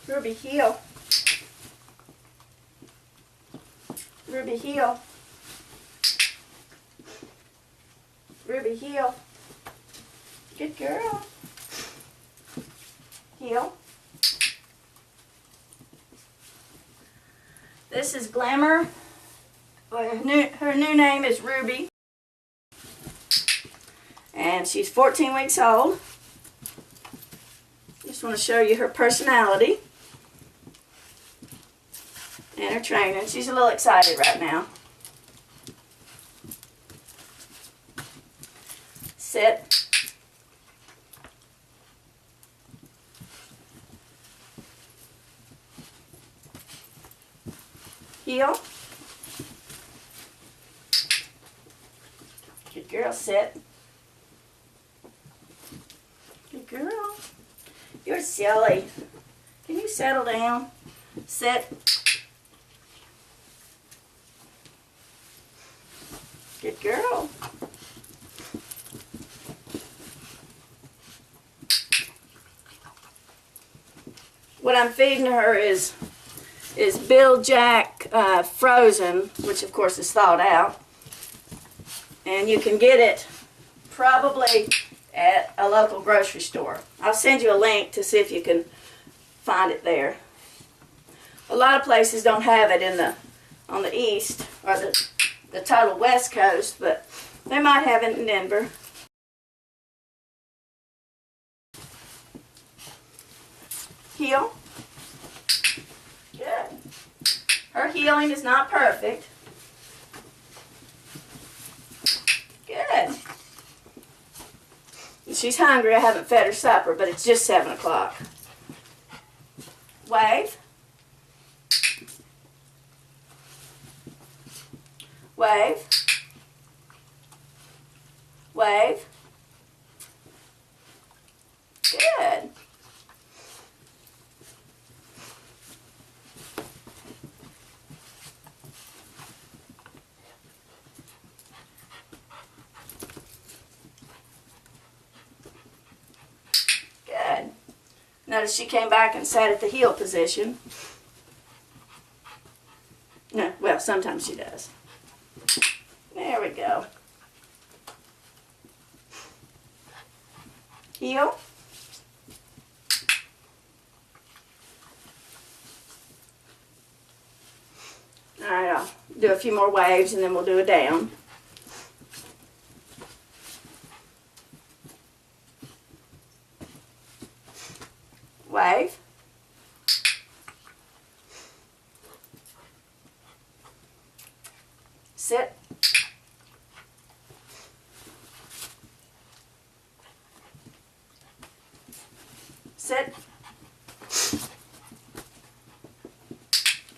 Ruby, heel. Ruby, heel. Ruby, heel. Good girl. Heel. This is Glimmer. Her new name is Ruby. And she's 14 weeks old. Just want to show you her personality and her training. She's a little excited right now. Sit. Heel. Good girl, sit. Good girl. You're silly. Can you settle down? Sit. Good girl. What I'm feeding her is Bill Jack frozen, which of course is thawed out. And you can get it probably at a local grocery store. I'll send you a link to see if you can find it there. A lot of places don't have it on the east or the total west coast, but they might have it in Denver. Heel. Good. Her healing is not perfect. Good. She's hungry. I haven't fed her supper, but it's just 7 o'clock. Wave. Wave. Wave. Good. Good. Notice she came back and sat at the heel position. No, well, sometimes she does. There we go. Heel. Alright, I'll do a few more waves and then we'll do a down. Wave. Sit. Sit.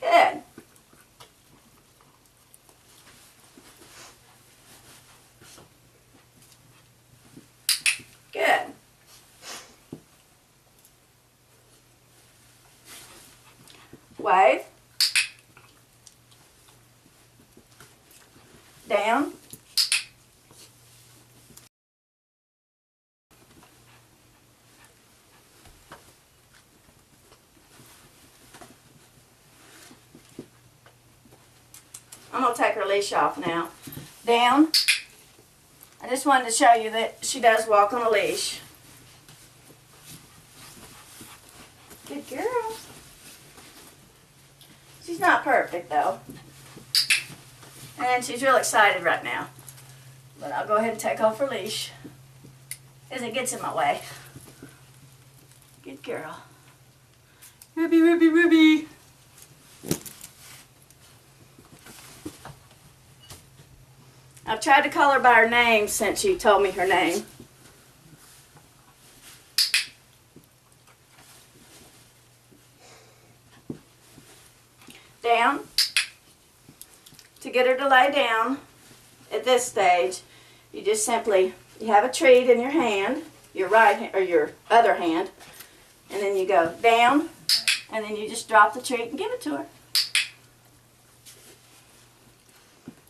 Good. Good. Wave. Down. I'm going to take her leash off now. Down. I just wanted to show you that she does walk on a leash. Good girl. She's not perfect though. And she's real excited right now. But I'll go ahead and take off her leash as it gets in my way. Good girl. Ruby, Ruby, Ruby. I've tried to call her by her name since she told me her name. Down. To get her to lay down at this stage, you just simply, you have a treat in your hand, your right hand, or your other hand, and then you go down, and then you just drop the treat and give it to her.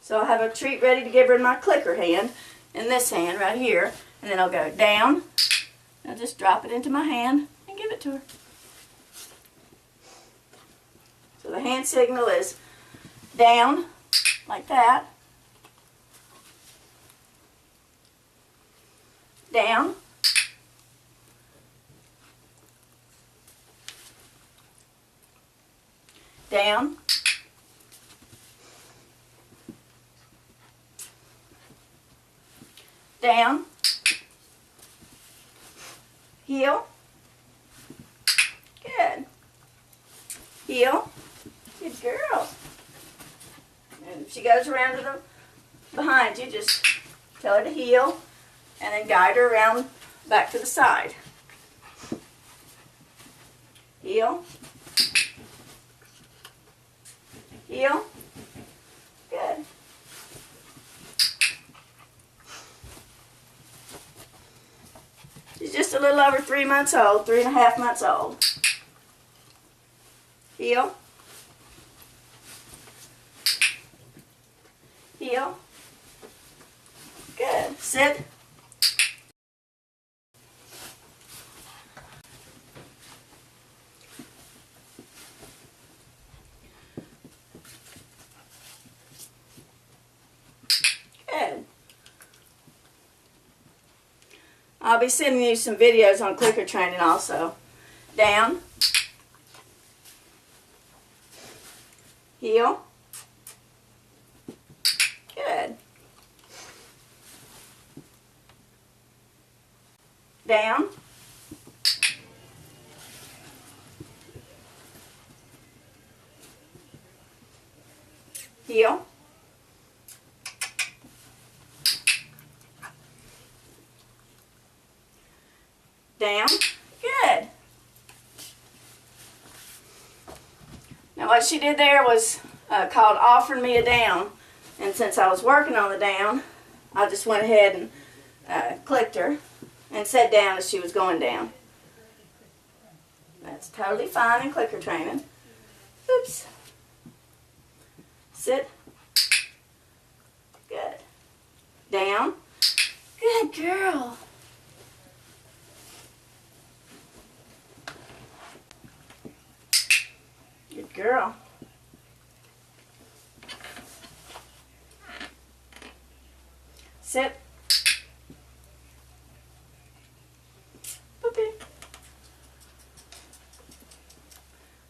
So I'll have a treat ready to give her in my clicker hand, in this hand right here, and then I'll go down, and I'll just drop it into my hand and give it to her. So the hand signal is down, like that. Down. Down. Down. Heel. Good. Heel. Good girl. And if she goes around to the behind you, just tell her to heel and then guide her around back to the side. Heel. Heel. Good. She's just a little over 3 months old, 3.5 months old. Heel. Heel. Good. Sit. Good. I'll be sending you some videos on clicker training also. Down. Heel. Good. Down. Heel. Down. Good. Now what she did there was called offering me a down. And since I was working on the down, I just went ahead and clicked her and said down as she was going down. That's totally fine in clicker training. Oops. Sit. Good. Down. Good girl. Good girl. Sit. Boopy.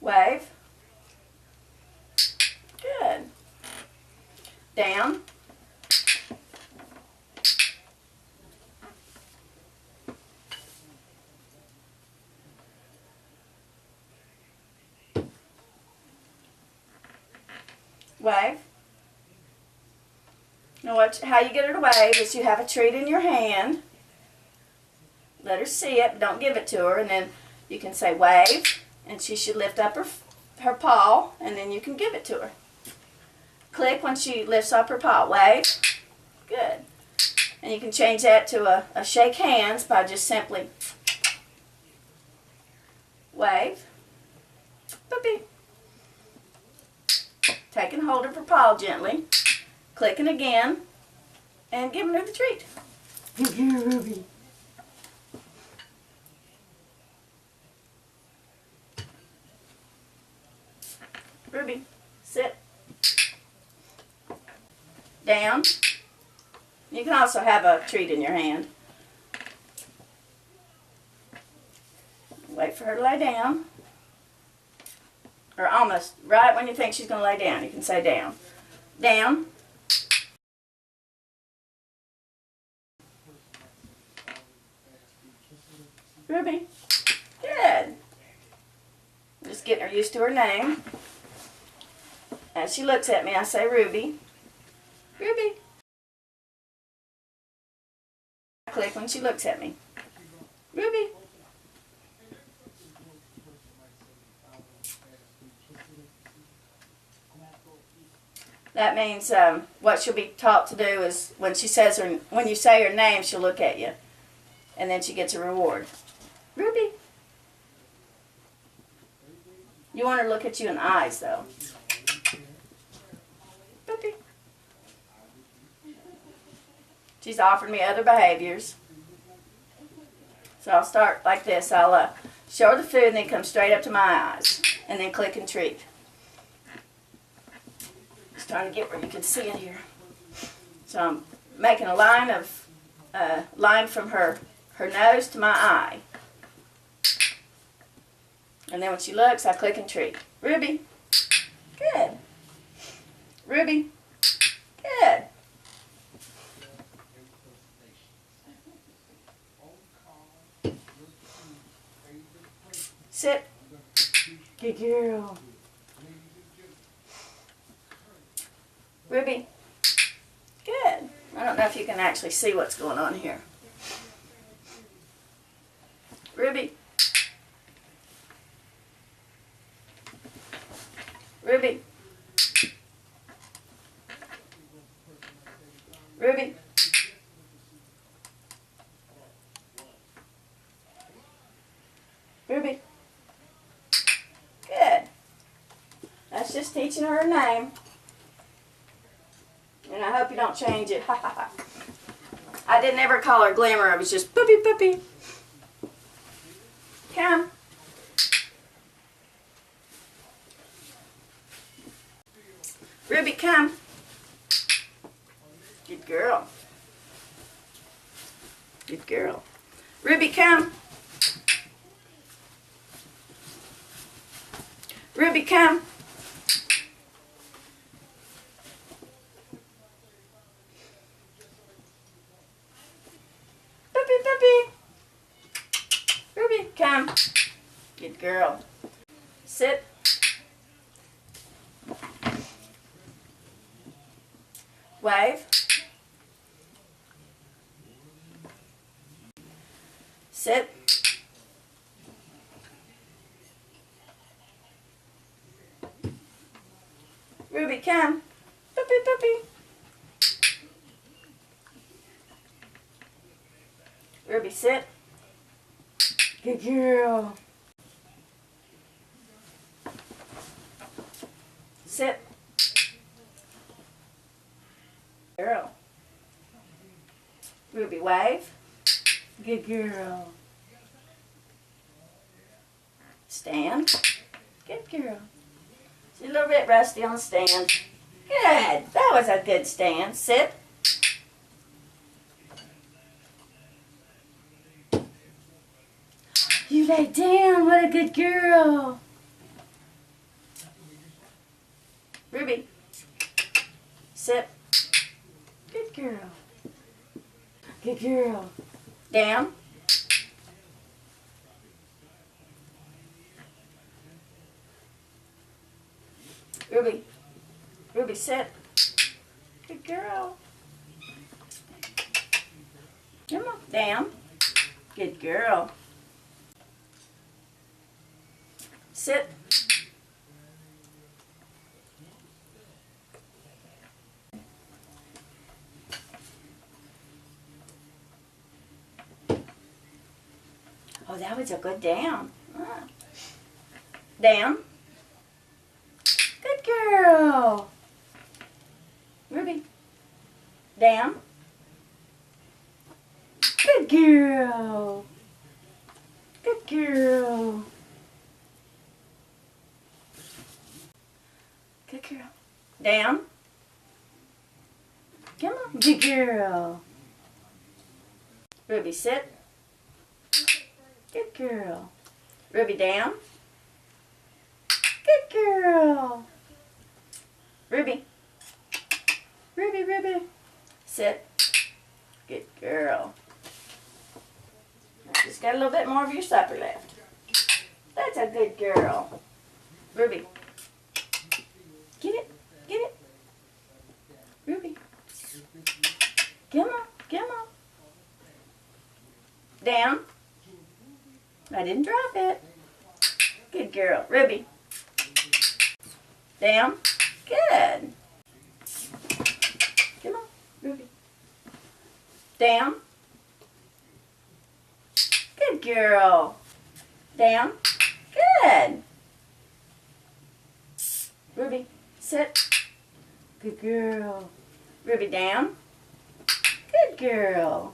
Wave. Good. Down. Wave. Now how you get her to wave is you have a treat in your hand. Let her see it, but don't give it to her, and then you can say wave, and she should lift up her paw, and then you can give it to her. Click when she lifts up her paw. Wave. Good. And you can change that to a shake hands by just simply wave. Boopy. Taking hold of her paw gently, clicking again, and giving her the treat. Good girl, Ruby. Ruby, sit. Down. You can also have a treat in your hand. Wait for her to lay down. Or almost right when you think she's going to lay down, you can say down. Down. Ruby. Good. Just getting her used to her name. As she looks at me, I say Ruby. Ruby. I click when she looks at me. Ruby. That means what she'll be taught to do is when you say her name, she'll look at you, and then she gets a reward. Ruby. You want her to look at you in the eyes, though. Ruby. She's offered me other behaviors. So I'll start like this. I'll show her the food and then come straight up to my eyes, and then click and treat. Just trying to get where you can see it here. So I'm making a line from her nose to my eye. And then when she looks, I click and treat. Ruby, good. Ruby, good. Sit. Good girl. Ruby, good. I don't know if you can actually see what's going on here. Ruby. Ruby. Ruby. Ruby. Good. That's just teaching her a name. And I hope you don't change it. Ha ha ha. I didn't ever call her Glimmer. It was just Puppy Puppy. Come. Ruby, come. Good girl. Good girl. Ruby, come. Ruby, come. Puppy, puppy. Ruby, come. Good girl. Sit. Wave. Sit. Ruby, come. Puppy, puppy. Ruby, sit. Good girl. Sit. Girl. Ruby, wave. Good girl. Stand. Good girl. She's a little bit rusty on the stand. Good. That was a good stand. Sit. You lay down. What a good girl. Ruby. Sit. Good girl. Good girl. Down. Ruby. Ruby, sit. Good girl. Come on. Down. Good girl. Sit. Oh, that was a good down. Ah. Down. Good girl. Ruby. Down. Good girl. Good girl. Good girl. Down. Come on. Good girl. Ruby, sit. Good girl. Ruby, down. Good girl. Ruby. Ruby, Ruby. Sit. Good girl. Just got a little bit more of your supper left. That's a good girl. Ruby. Get it. Get it. Ruby. Come on. Come on. Down. I didn't drop it. Good girl. Ruby. Down. Good. Come on, Ruby. Down. Good girl. Down. Good. Ruby, sit. Good girl. Ruby, down. Good girl.